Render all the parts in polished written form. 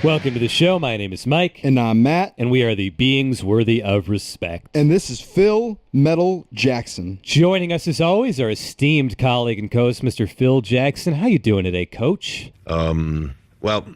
Welcome to the show. My name is Mike. And I'm Matt. And we are the beings worthy of respect. And this is Phil Metal Jackson. Joining us as always, our esteemed colleague and co-host, Mr. Phil Jackson. How you doing today, Coach? Well,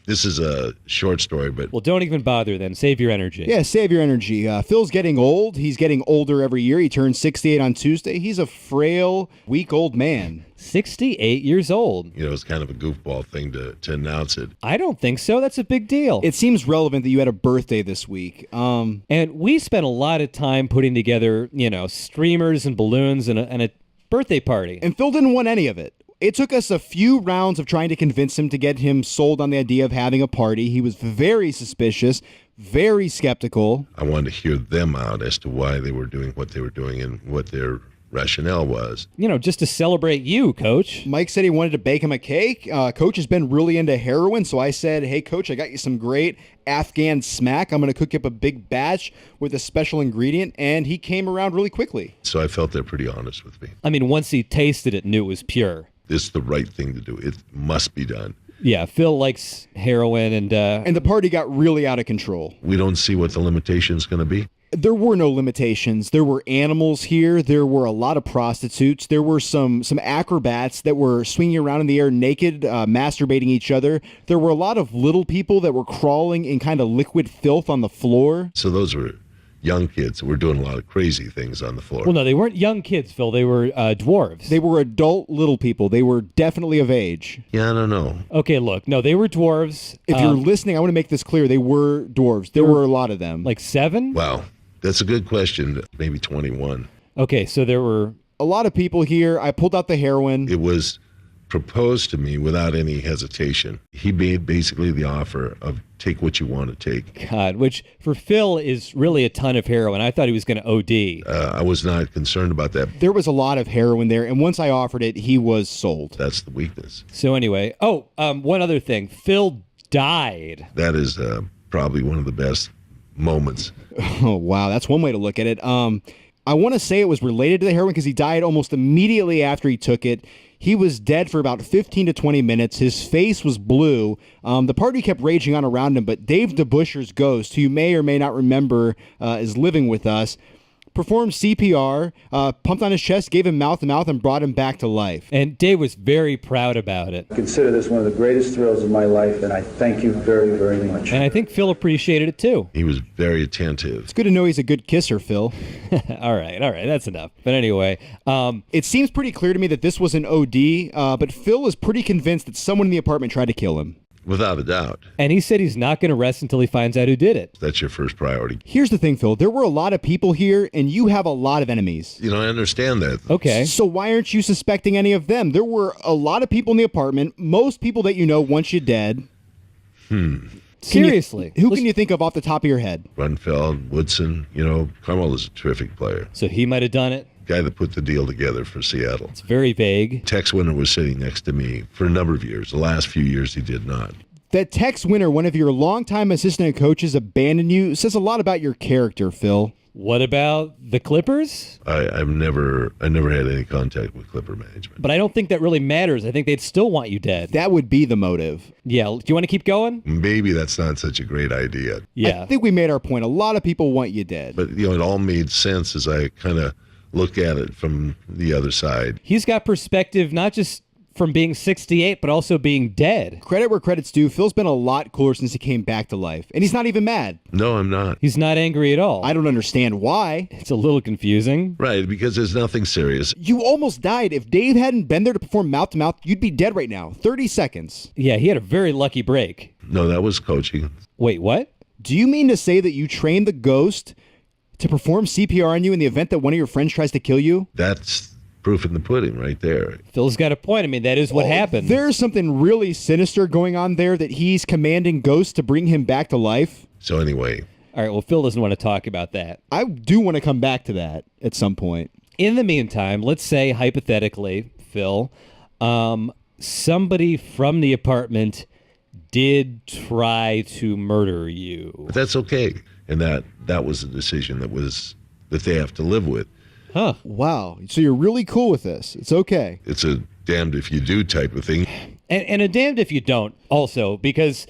this is a short story, but... Well, don't even bother then. Save your energy. Yeah, save your energy. Phil's getting old. He's getting older every year. He turns 68 on Tuesday. He's a frail, weak-old man. 68 years old. You know, it's kind of a goofball thing to announce it. I don't think so. That's a big deal. It seems relevant that you had a birthday this week. And we spent a lot of time putting together, streamers and balloons and a birthday party. And Phil didn't want any of it. It took us a few rounds of trying to convince him to get him sold on the idea of having a party. He was very suspicious, very skeptical. I wanted to hear them out as to why they were doing what they were doing and what their rationale was. Just to celebrate you, Coach. Mike said he wanted to bake him a cake. Coach has been really into heroin, so I said, hey, Coach, I got you some great Afghan smack. I'm going to cook up a big batch with a special ingredient, and he came around really quickly. So I felt they're pretty honest with me. I mean, once he tasted it, knew it was pure. It's the right thing to do. It must be done. Yeah, Phil likes heroin, and the party got really out of control. We don't see what the limitation's going to be. There were no limitations. There were animals here. There were a lot of prostitutes. There were some acrobats that were swinging around in the air naked, masturbating each other. There were a lot of little people that were crawling in kind of liquid filth on the floor. So those were young kids that were doing a lot of crazy things on the floor. Well, no, they weren't young kids, Phil. They were dwarves. They were adult little people. They were definitely of age. Yeah, I don't know. Okay, look, no, they were dwarves. If you're listening, I want to make this clear. They were dwarves. There were a lot of them. Like 7? Wow, that's a good question. Maybe 21. Okay, so there were a lot of people here. I pulled out the heroin. It was proposed to me without any hesitation. He made basically the offer of take what you want to take. God, which for Phil is really a ton of heroin. I thought he was going to OD. I was not concerned about that. There was a lot of heroin there, and once I offered it, he was sold. That's the weakness. So anyway, one other thing. Phil died. That is probably one of the best moments. Oh, wow. That's one way to look at it. I want to say it was related to the heroin because he died almost immediately after he took it. He was dead for about 15 to 20 minutes. His face was blue. The party kept raging on around him, but Dave DeBusschere's ghost, who you may or may not remember is living with us, performed CPR, pumped on his chest, gave him mouth-to-mouth, and brought him back to life. And Dave was very proud about it. I consider this one of the greatest thrills of my life, and I thank you very, very much. And I think Phil appreciated it, too. He was very attentive. It's good to know he's a good kisser, Phil. All right, that's enough. But anyway. It seems pretty clear to me that this was an OD, but Phil is pretty convinced that someone in the apartment tried to kill him. Without a doubt. And he said he's not going to rest until he finds out who did it. That's your first priority. Here's the thing, Phil. There were a lot of people here, and you have a lot of enemies. I understand that. Okay. So why aren't you suspecting any of them? There were a lot of people in the apartment. Most people that you know want you dead. Seriously. Who can you think of off the top of your head? Runfeld, Woodson, Carmel is a terrific player. So he might have done it? Guy that put the deal together for Seattle. It's very vague. Tex Winter was sitting next to me for a number of years. The last few years he did not. That Tex Winter, one of your longtime assistant coaches, abandoned you says a lot about your character, Phil. What about the Clippers? I never had any contact with Clipper management. But I don't think that really matters. I think they'd still want you dead. That would be the motive. Yeah. Do you want to keep going? Maybe that's not such a great idea. Yeah. I think we made our point. A lot of people want you dead. But, it all made sense as I kind of look at it from the other side. He's got perspective, not just from being 68, but also being dead. Credit where credit's due. Phil's been a lot cooler since he came back to life. And he's not even mad. No, I'm not. He's not angry at all. I don't understand why. It's a little confusing. Right, because there's nothing serious. You almost died. If Dave hadn't been there to perform mouth-to-mouth, you'd be dead right now. 30 seconds. Yeah, he had a very lucky break. No, that was coaching. Wait, what? Do you mean to say that you trained the ghost to perform CPR on you in the event that one of your friends tries to kill you? That's proof in the pudding right there. Phil's got a point. I mean, that is what happened. There's something really sinister going on there that he's commanding ghosts to bring him back to life. So anyway. All right, well, Phil doesn't want to talk about that. I do want to come back to that at some point. In the meantime, let's say, hypothetically, Phil, somebody from the apartment did try to murder you. But that's okay. And that was a decision that they have to live with. Huh. Wow. So you're really cool with this. It's okay. It's a damned if you do type of thing. And a damned if you don't also, because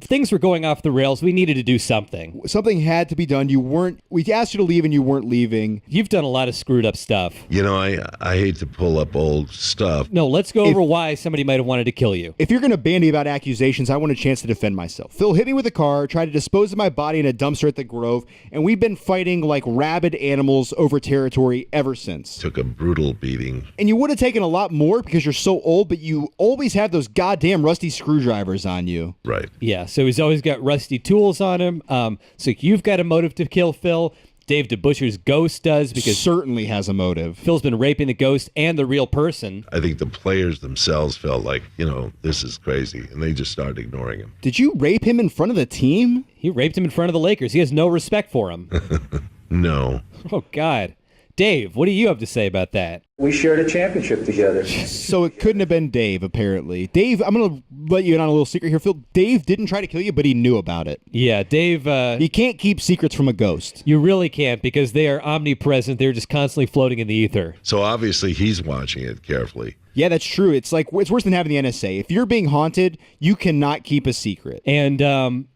things were going off the rails. We needed to do something. Something had to be done. We asked you to leave and you weren't leaving. You've done a lot of screwed up stuff. You know, I hate to pull up old stuff. No, let's go over why somebody might have wanted to kill you. If you're going to bandy about accusations, I want a chance to defend myself. Phil hit me with a car, tried to dispose of my body in a dumpster at the Grove, and we've been fighting like rabid animals over territory ever since. Took a brutal beating. And you would have taken a lot more because you're so old, but you always have those goddamn rusty screwdrivers on you. Right. Yeah, so he's always got rusty tools on him. So you've got a motive to kill Phil. Dave DeBusschere's ghost does, because Certainly has a motive. Phil's been raping the ghost and the real person. I think the players themselves felt like, this is crazy, and they just started ignoring him. Did you rape him in front of the team? He raped him in front of the Lakers. He has no respect for him. No. Oh, God. Dave, what do you have to say about that? We shared a championship together. So it couldn't have been Dave, apparently. Dave, I'm going to let you in on a little secret here, Phil. Dave didn't try to kill you, but he knew about it. Yeah, Dave... You can't keep secrets from a ghost. You really can't, because they are omnipresent. They're just constantly floating in the ether. So obviously he's watching it carefully. Yeah, that's true. It's worse than having the NSA. If you're being haunted, you cannot keep a secret. And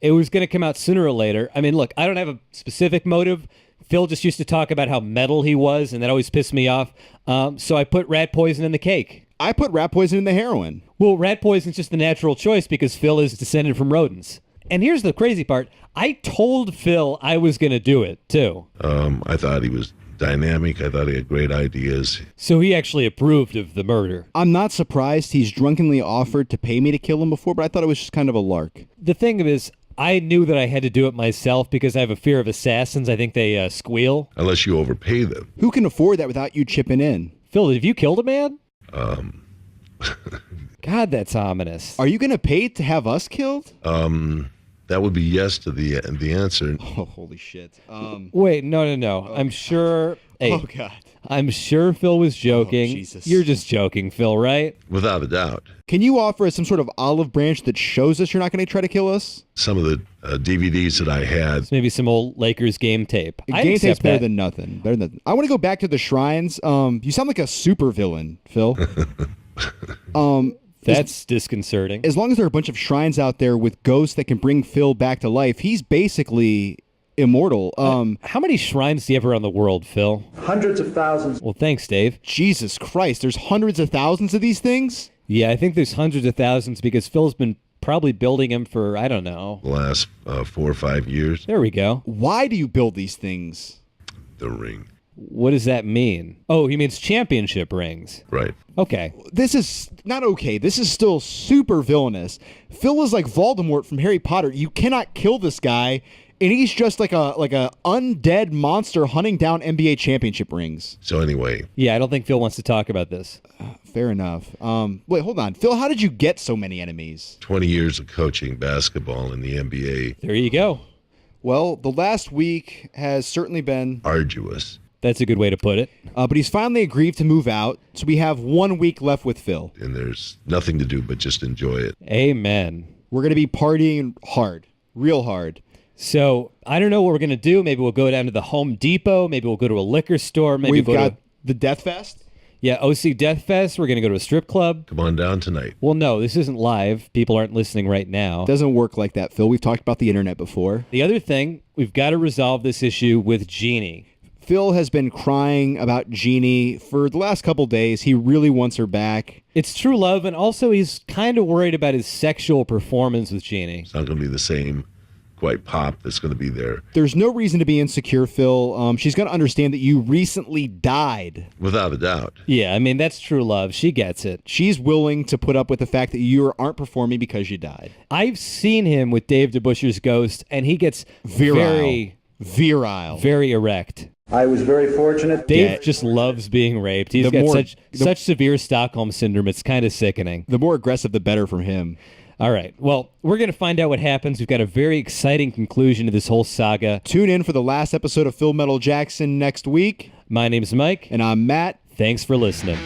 it was going to come out sooner or later. I mean, look, I don't have a specific motive. Phil just used to talk about how metal he was, and that always pissed me off. So I put rat poison in the cake. I put rat poison in the heroin. Well, rat poison's just the natural choice because Phil is descended from rodents. And here's the crazy part. I told Phil I was going to do it, too. I thought he was dynamic. I thought he had great ideas. So he actually approved of the murder. I'm not surprised he's drunkenly offered to pay me to kill him before, but I thought it was just kind of a lark. The thing is, I knew that I had to do it myself because I have a fear of assassins. I think they squeal. Unless you overpay them. Who can afford that without you chipping in? Phil, have you killed a man? God, that's ominous. Are you going to pay to have us killed? That would be yes to the answer. Oh, holy shit. Wait, no. I'm sure... Hey, Oh, God. I'm sure Phil was joking. Oh, Jesus. You're just joking, Phil, right? Without a doubt. Can you offer us some sort of olive branch that shows us you're not going to try to kill us? Some of the DVDs that I had. Maybe some old Lakers game tape. Game I'd tape's accept better that. than nothing. I want to go back to the shrines. You sound like a super villain, Phil. That's disconcerting. As long as there are a bunch of shrines out there with ghosts that can bring Phil back to life, he's basically immortal. How many shrines do you have around the world, Phil? Hundreds of thousands. Well, thanks, Dave. Jesus Christ, there's hundreds of thousands of these things? Yeah, I think there's hundreds of thousands because Phil's been probably building them for, I don't know. The last 4 or 5 years. There we go. Why do you build these things? The ring. What does that mean? Oh, he means championship rings. Right. Okay. This is not okay. This is still super villainous. Phil is like Voldemort from Harry Potter. You cannot kill this guy, and he's just like a undead monster hunting down NBA championship rings. So anyway. Yeah, I don't think Phil wants to talk about this. Fair enough. Wait, hold on. Phil, how did you get so many enemies? 20 years of coaching basketball in the NBA. There you go. Well, the last week has certainly been Arduous. That's a good way to put it. but he's finally agreed to move out, so we have 1 week left with Phil. And there's nothing to do but just enjoy it. Amen. We're going to be partying hard, real hard. So I don't know what we're going to do. Maybe we'll go down to the Home Depot. Maybe we'll go to a liquor store. Maybe We've we'll go got to, the Death Fest. yeah, OC Death Fest. We're going to go to a strip club. Come on down tonight. Well, no, this isn't live. People aren't listening right now. Doesn't work like that, Phil. We've talked about the internet before. The other thing, we've got to resolve this issue with Jeannie. Phil has been crying about Jeannie for the last couple days. He really wants her back. It's true love, and also he's kind of worried about his sexual performance with Jeannie. It's not going to be the same quite pop that's going to be there. There's no reason to be insecure, Phil. She's going to understand that you recently died. Without a doubt. Yeah, I mean, that's true love. She gets it. She's willing to put up with the fact that you aren't performing because you died. I've seen him with Dave DeBusschere's ghost, and he gets very erect. I was very fortunate. Dave just loves being raped. He's got such severe Stockholm syndrome. It's kind of sickening. The more aggressive, the better from him. All right. Well, we're going to find out what happens. We've got a very exciting conclusion to this whole saga. Tune in for the last episode of Phil Metal Jackson next week. My name's Mike. And I'm Matt. Thanks for listening.